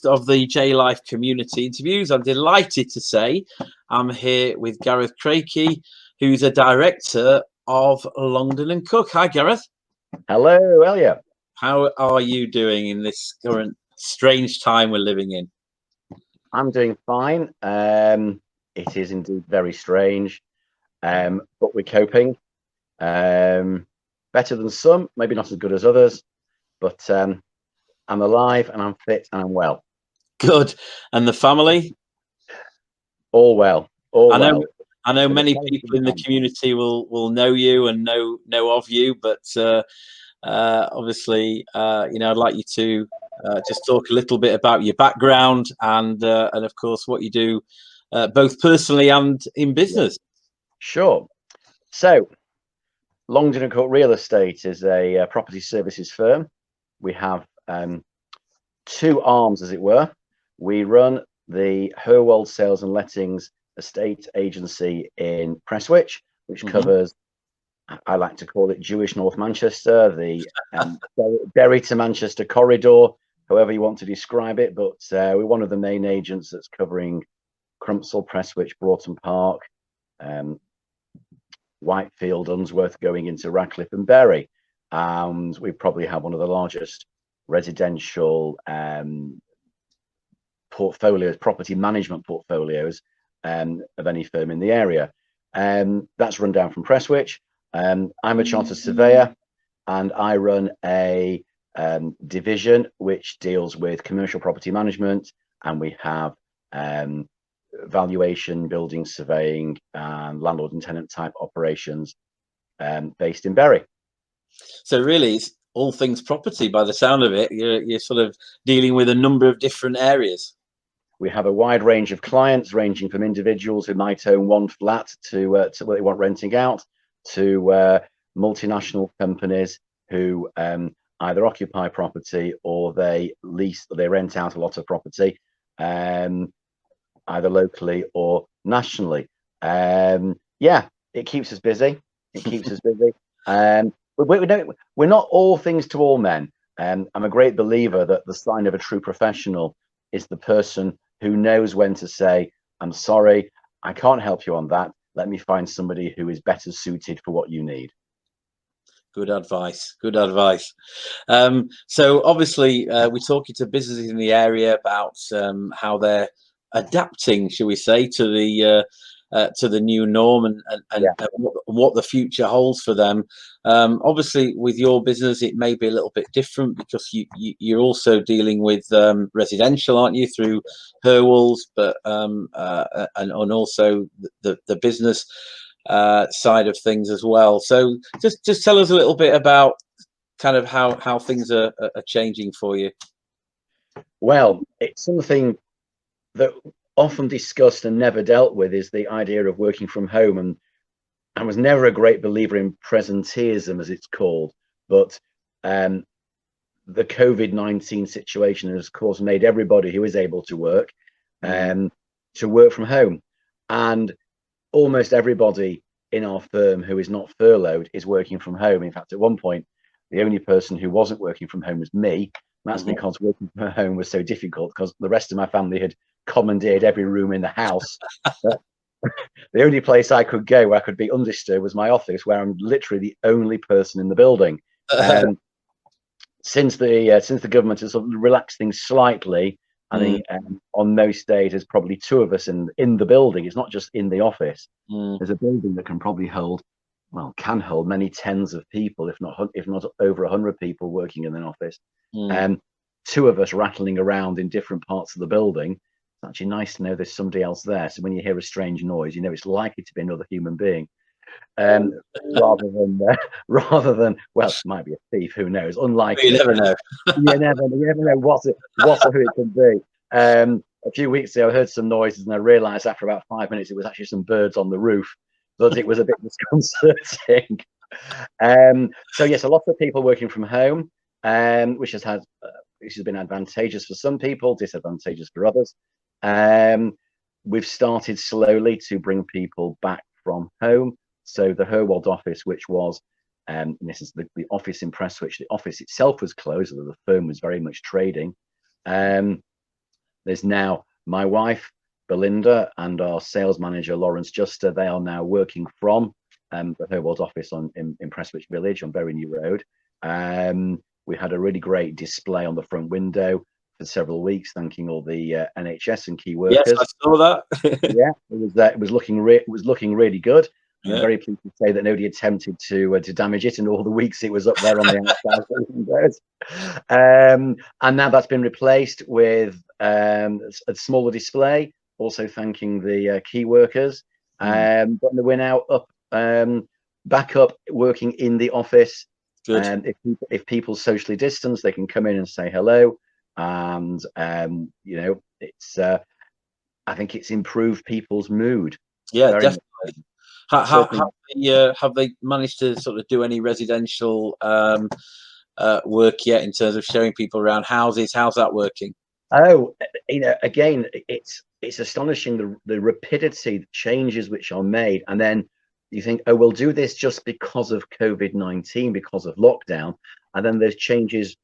of the JLife community interviews. I'm delighted to say I'm here with Gareth Kreike, who's a director of Longden and Cook. Hi, Gareth. Hello, Elliot. How are you doing in this current strange time we're living in? I'm doing fine. It is indeed very strange, but we're coping. Better than some, maybe not as good as others, but I'm alive and I'm fit and I'm well. Good. And the family? All well. All well. I know many people in the community will know you and know of you, but obviously, I'd like you to just talk a little bit about your background and of course what you do, both personally and in business. Sure. So, Longden and Cook Real Estate is a property services firm. We have two arms, as it were. We run the Herwold Sales and Lettings estate agency in Prestwich, which covers, I like to call it Jewish North Manchester, the Bury to Manchester corridor, however you want to describe it. But we're one of the main agents that's covering Crumpsall, Prestwich, Broughton Park, Whitefield, Unsworth, going into Radcliffe and Bury. And we probably have one of the largest residential portfolios, property management portfolios of any firm in the area. That's run down from Prestwich. I'm a chartered surveyor and I run a division which deals with commercial property management, and we have valuation, building surveying and landlord and tenant type operations based in Bury. So really it's all things property by the sound of it. You're sort of dealing with a number of different areas. We have a wide range of clients, ranging from individuals who might own one flat to what they want renting out, to multinational companies who either occupy property or they rent out a lot of property, either locally or nationally. Yeah, it keeps us busy. It keeps us busy. We're not all things to all men. I'm a great believer that the sign of a true professional is the person who knows when to say, I'm sorry, I can't help you on that. Let me find somebody who is better suited for what you need. Good advice. Good advice. So obviously, we're talking to businesses in the area about how they're adapting, shall we say, to the new norm and what the future holds for them. Obviously, with your business, it may be a little bit different because you're also dealing with residential, aren't you, through Herwolds, but and also the business side of things as well. So just tell us a little bit about kind of how things are changing for you. Well, it's something that often discussed and never dealt with is the idea of working from home, and I was never a great believer in presenteeism, as it's called, but the COVID-19 situation has, of course, made everybody who is able to work from home, and almost everybody in our firm who is not furloughed is working from home. In fact, at one point, the only person who wasn't working from home was me. That's because working from home was so difficult because the rest of my family had commandeered every room in the house. The only place I could go where I could be undisturbed was my office, where I'm literally the only person in the building. Since the government has sort of relaxed things slightly, I think on most days there's probably two of us in the building. It's not just in the office. There's a building that can probably hold many tens of people, if not over 100 people working in an office. Two of us rattling around in different parts of the building. It's actually nice to know there's somebody else there. So when you hear a strange noise, you know it's likely to be another human being, rather than well, it might be a thief. Who knows? Unlikely. You never know. you never know what or who it can be. A few weeks ago, I heard some noises, and I realised after about 5 minutes it was actually some birds on the roof. But it was a bit disconcerting. So yes, a lot of people working from home, which has been advantageous for some people, disadvantageous for others. We've started slowly to bring people back from home. So the Herwold office, which was, and this is the office in Prestwich, the office itself was closed, although the firm was very much trading. There's now my wife, Belinda, and our sales manager, Lawrence Juster. They are now working from the Herwold office in Prestwich Village on Bury New Road. We had a really great display on the front window for several weeks, thanking all the NHS and key workers. Yes, I saw that. Yeah, it was looking really good. Yeah. I'm very pleased to say that nobody attempted to damage it in all the weeks it was up there on the outside windows. And now that's been replaced with a smaller display, also thanking the key workers. But we're now back up working in the office. And if people socially distance, they can come in and say hello. And you know, it's I think it's improved people's mood. Yeah, definitely. Have they managed to sort of do any residential work yet in terms of showing people around houses? How's that working? Oh, you know, again, it's astonishing the rapidity, the changes which are made, and then you think, oh, we'll do this just because of COVID-19, because of lockdown, and then those changes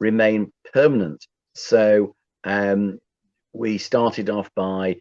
remain permanent. So we started off by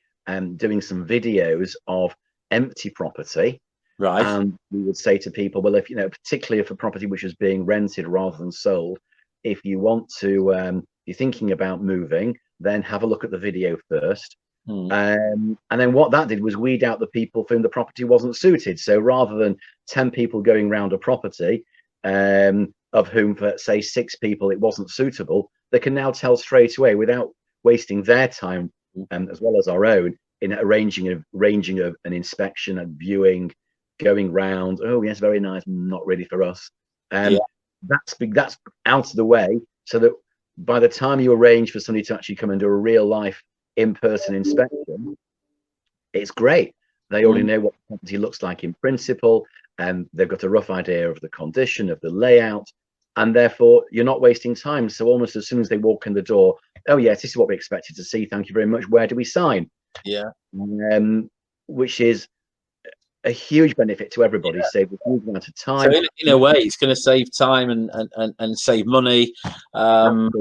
doing some videos of empty property, right? And we would say to people, well, if you know, particularly if a property which is being rented rather than sold, if you want to be thinking about moving, then have a look at the video first. And then what that did was weed out the people for whom the property wasn't suited. So rather than 10 people going round a property, of whom for say 6 people it wasn't suitable, they can now tell straight away without wasting their time as well as our own in arranging an inspection and viewing, going round. Oh yes, very nice, not really for us. That's out of the way, so that by the time you arrange for somebody to actually come and do a real life in-person inspection, it's great. They already know what the property looks like in principle, and they've got a rough idea of the condition, of the layout, and therefore you're not wasting time. So almost as soon as they walk in the door, oh yes, this is what we expected to see, thank you very much, where do we sign? Which is a huge benefit to everybody, save a huge amount of time. So in a way, it's going to save time and save money, and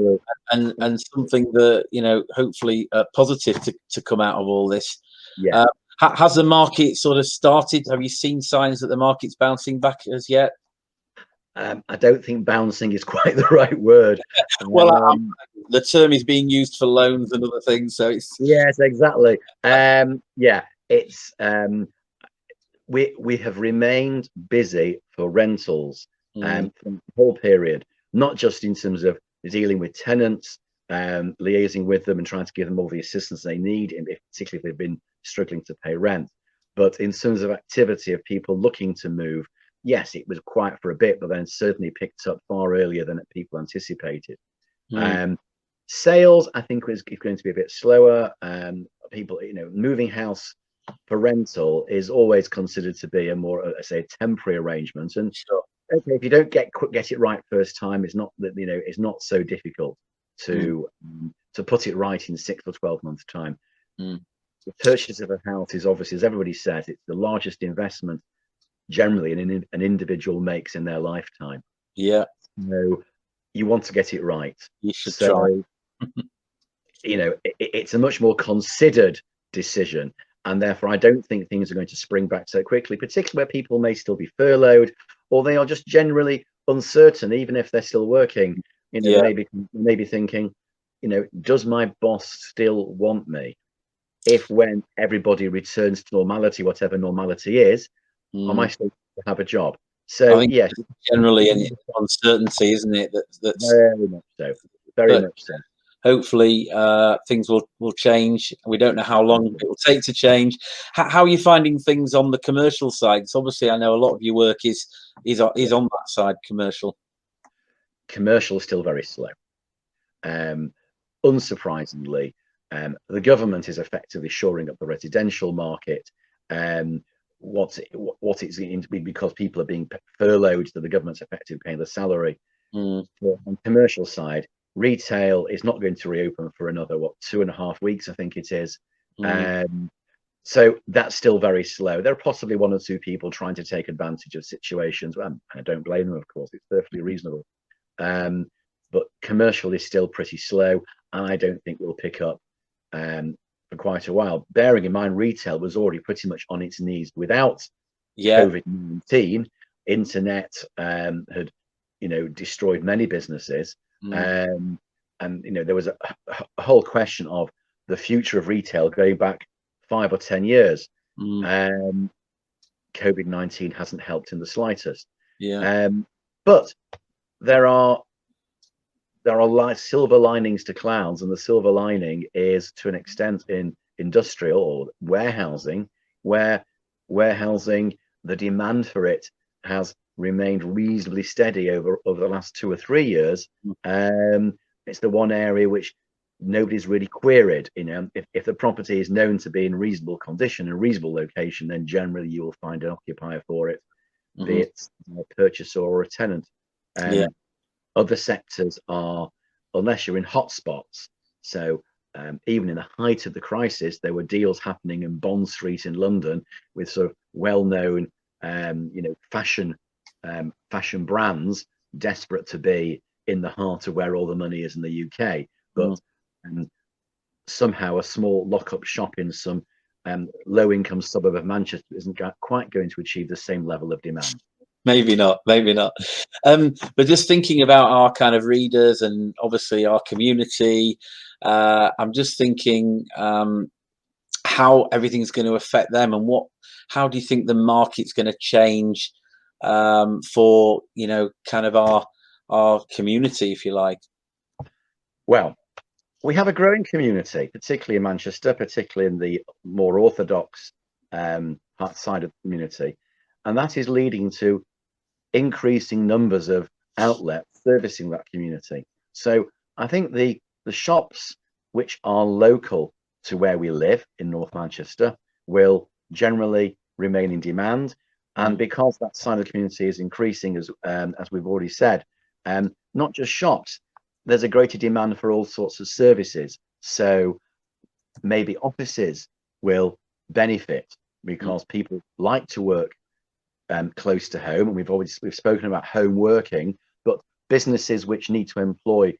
something that, you know, hopefully positive to come out of all this. Has the market sort of started? Have you seen signs that the market's bouncing back as yet? I don't think bouncing is quite the right word. Well, the term is being used for loans and other things, so it's yes, exactly. It's we have remained busy for rentals for the whole period, not just in terms of dealing with tenants, liaising with them and trying to give them all the assistance they need, particularly if they've been struggling to pay rent, but in terms of activity of people looking to move. Yes, it was quiet for a bit, but then certainly picked up far earlier than people anticipated. Sales, I think, is going to be a bit slower. People, you know, moving house for rental is always considered to be a more, say, temporary arrangement. And okay, if you don't get it right first time, it's not that, you know, it's not so difficult to put it right in 6 or 12 months time. The purchase of a house is obviously, as everybody says, it's the largest investment generally an individual makes in their lifetime. So you want to get it right. You should try. You know, it's a much more considered decision, and therefore I don't think things are going to spring back so quickly, particularly where people may still be furloughed or they are just generally uncertain, even if they're still working. You know, maybe thinking, you know, does my boss still want me? If when everybody returns to normality, whatever normality is, am I still to have a job? So yes, generally an uncertainty, isn't it? That's very much so. Very much so. Hopefully, things will change. We don't know how long it will take to change. How are you finding things on the commercial side? So obviously, I know a lot of your work is on that side, commercial. Commercial is still very slow. Unsurprisingly, the government is effectively shoring up the residential market. What it's going to be, because people are being furloughed, that the government's effectively paying the salary. On the commercial side, retail is not going to reopen for another 2.5 weeks, I think it is. So that's still very slow. There are possibly 1 or 2 people trying to take advantage of situations. Well, I don't blame them, of course, it's perfectly reasonable. But commercial is still pretty slow, and I don't think we'll pick up for quite a while. Bearing in mind, retail was already pretty much on its knees without Yeah. COVID-19. Internet had, destroyed many businesses, and there was a whole question of the future of retail going back 5 or 10 years. COVID-19 hasn't helped in the slightest. Yeah. But there are silver linings to clouds, and the silver lining is, to an extent, in industrial or warehousing, where warehousing, the demand for it has remained reasonably steady over the last 2 or 3 years. It's the one area which nobody's really queried. If the property is known to be in reasonable condition and reasonable location, then generally you will find an occupier for it, be it a purchaser or a tenant. Other sectors are, unless you're in hotspots. So even in the height of the crisis, there were deals happening in Bond Street in London with sort of well-known, fashion brands desperate to be in the heart of where all the money is in the UK. But somehow a small lock-up shop in some low-income suburb of Manchester isn't quite going to achieve the same level of demand. Maybe not. But just thinking about our kind of readers and obviously our community, I'm just thinking how everything's going to affect them, and how do you think the market's going to change for kind of our community, if you like? Well, we have a growing community, particularly in Manchester, particularly in the more orthodox side of the community, and that is leading to increasing numbers of outlets servicing that community. So I think the shops which are local to where we live in North Manchester will generally remain in demand, and because that side of the community is increasing, as we've already said, not just shops, there's a greater demand for all sorts of services. So maybe offices will benefit because people like to work close to home, and we've spoken about home working, but businesses which need to employ,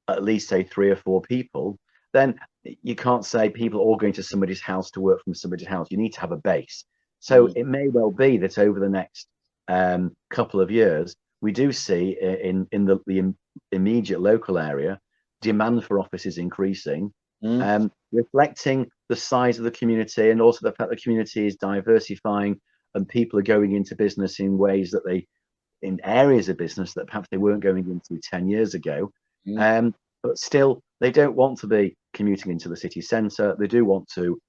at least 3 or 4 people, then you can't say people are all going to somebody's house to work from somebody's house. You need to have a base. So it may well be that over the next couple of years, we do see in the immediate local area demand for offices increasing, reflecting the size of the community and also the fact the community is diversifying and people are going into business in ways that in areas of business that perhaps they weren't going into 10 years ago. But still, they don't want to be commuting into the city centre. They do want to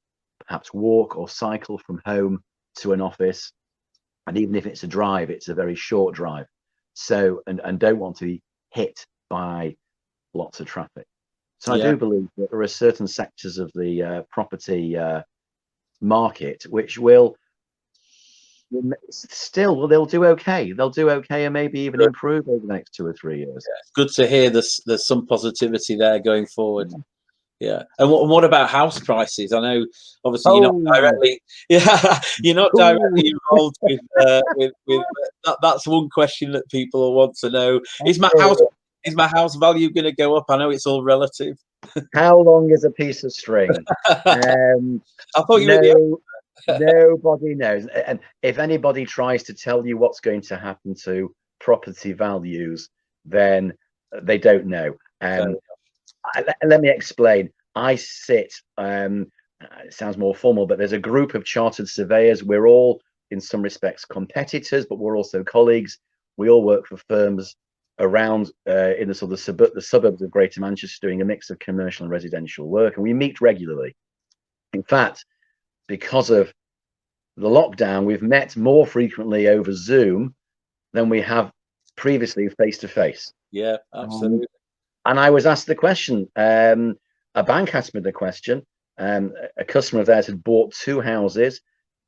perhaps walk or cycle from home to an office. And even if it's a drive, it's a very short drive. So, and don't want to be hit by lots of traffic. So I do believe that there are certain sectors of the property market which will they'll do okay. They'll do okay and maybe even improve over the next 2 or 3 years. It's good to hear there's some positivity there going forward. Yeah. And what about house prices? I know obviously you're not directly involved with that's one question that people will want to know. Is my house value going to go up? I know it's all relative. How long is a piece of string? I thought you were Nobody knows. And if anybody tries to tell you what's going to happen to property values, then they don't know. Let me explain. I sit, it sounds more formal, but there's a group of chartered surveyors. We're all, in some respects, competitors, but we're also colleagues. We all work for firms around in the sort of the suburbs of Greater Manchester, doing a mix of commercial and residential work, and we meet regularly. In fact, because of the lockdown, we've met more frequently over Zoom than we have previously face to face. Yeah, absolutely. And I was asked the question, a bank asked me the question, a customer of theirs had bought 2 houses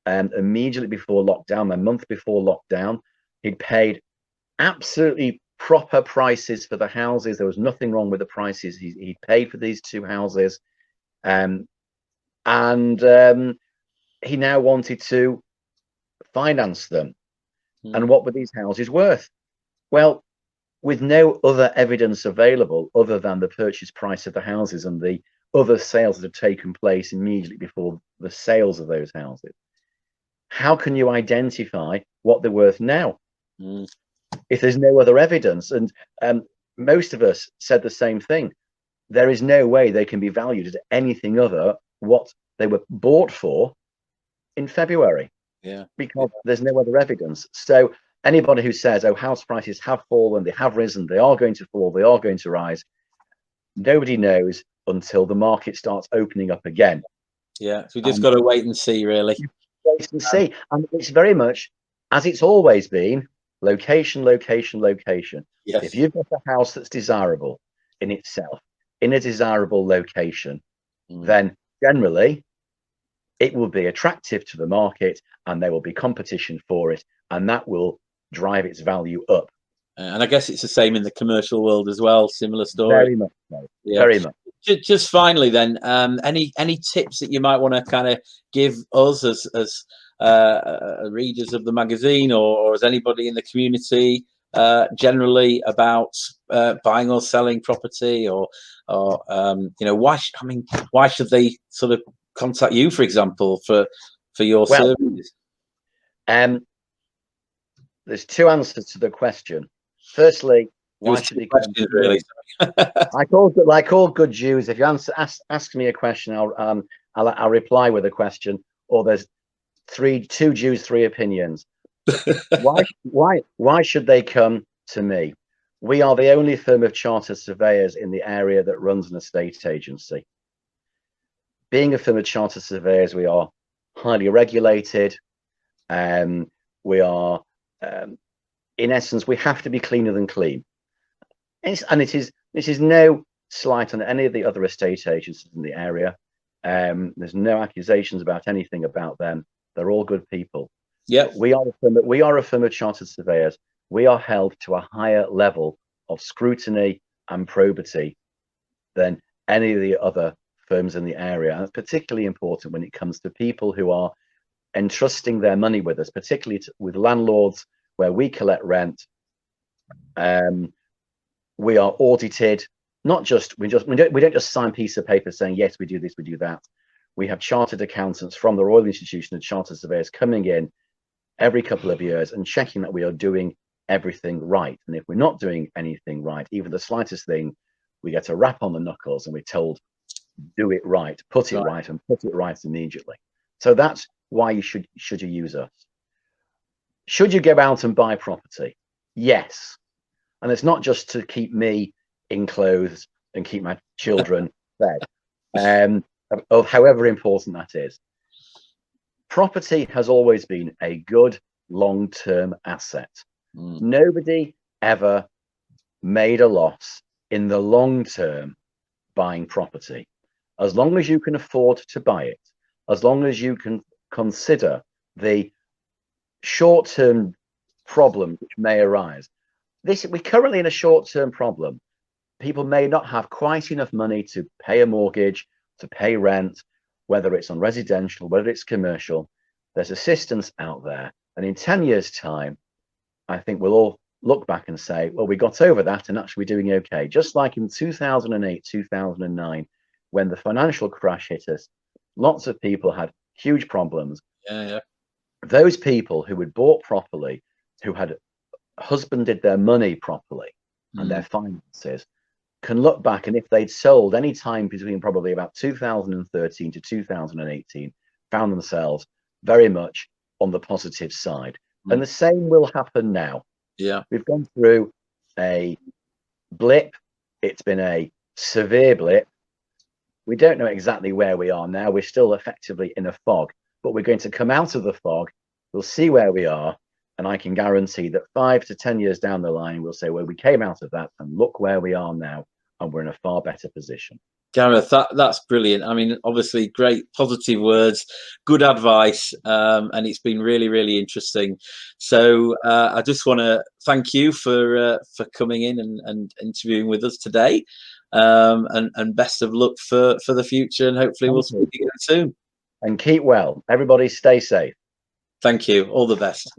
immediately before lockdown, a month before lockdown. He'd paid absolutely proper prices for the houses. There was nothing wrong with the prices he'd paid for these 2 houses. He now wanted to finance them. And what were these houses worth? Well, with no other evidence available other than the purchase price of the houses and the other sales that have taken place immediately before the sales of those houses. How can you identify what they're worth now if there's no other evidence? And most of us said the same thing. There is no way they can be valued at anything other what they were bought for in February. Because there's no other evidence. So anybody who says, oh, house prices have fallen, they have risen, they are going to fall, they are going to rise, nobody knows until the market starts opening up again. So we just got to wait and see, really. Wait and see. And it's very much as it's always been, location, location, location. If you've got a house that's desirable in itself, in a desirable location, then generally it will be attractive to the market and there will be competition for it, and that will drive its value up. And I guess it's the same in the commercial world as well. Similar story. Very much so. Very much. Just finally, then, any tips that you might want to kind of give us as readers of the magazine, or as anybody in the community generally about buying or selling property, or why should they sort of contact you, for example, for your services? There's two answers to the question. Firstly, why should they come to really? like all good Jews, if you ask me a question, I'll reply with a question. Or there's two Jews, three opinions. Why should they come to me? We are the only firm of chartered surveyors in the area that runs an estate agency. Being a firm of chartered surveyors, we are highly regulated. We are, in essence, we have to be cleaner than clean. And this is no slight on any of the other estate agencies in the area. There's no accusations about anything about them. They're all good people. We are a firm of chartered surveyors. We are held to a higher level of scrutiny and probity than any of the other firms in the area. And it's particularly important when it comes to people who are entrusting their money with us, particularly with landlords where we collect rent. We are audited. We don't just sign a piece of paper saying yes, we do this, we do that. We have chartered accountants from the Royal Institution of Chartered Surveyors coming in every couple of years and checking that we are doing everything right. And if we're not doing anything right, even the slightest thing, we get a rap on the knuckles and we're told, do it right, put it right, and put it right immediately. So that's why you should you use us. Should you go out and buy property? Yes. And it's not just to keep me in clothes and keep my children fed, of however important that is. Property has always been a good long-term asset. Nobody ever made a loss in the long term buying property. As long as you can afford to buy it, as long as you can consider the short-term problems which may arise. We're currently in a short-term problem. People may not have quite enough money to pay a mortgage, to pay rent, whether it's on residential, whether it's commercial. There's assistance out there. And in 10 years' time, I think we'll all look back and say, well, we got over that and actually doing okay. Just like in 2008, 2009, when the financial crash hit us, lots of people had huge problems. Those people who had bought properly, who had husbanded their money properly and their finances, can look back, and if they'd sold any time between probably about 2013 to 2018, found themselves very much on the positive side. And the same will happen now. We've gone through a blip. It's been a severe blip. We don't know exactly where we are now. We're still effectively in a fog, but we're going to come out of the fog. We'll see where we are. And I can guarantee that 5 to 10 years down the line, we'll say, well, we came out of that and look where we are now. And we're in a far better position. Gareth, that's brilliant. I mean, obviously, great positive words, good advice, and it's been really, really interesting. So I just want to thank you for coming in and interviewing with us today, and best of luck for the future. And hopefully, we'll speak again soon. And keep well. Everybody, stay safe. Thank you. All the best.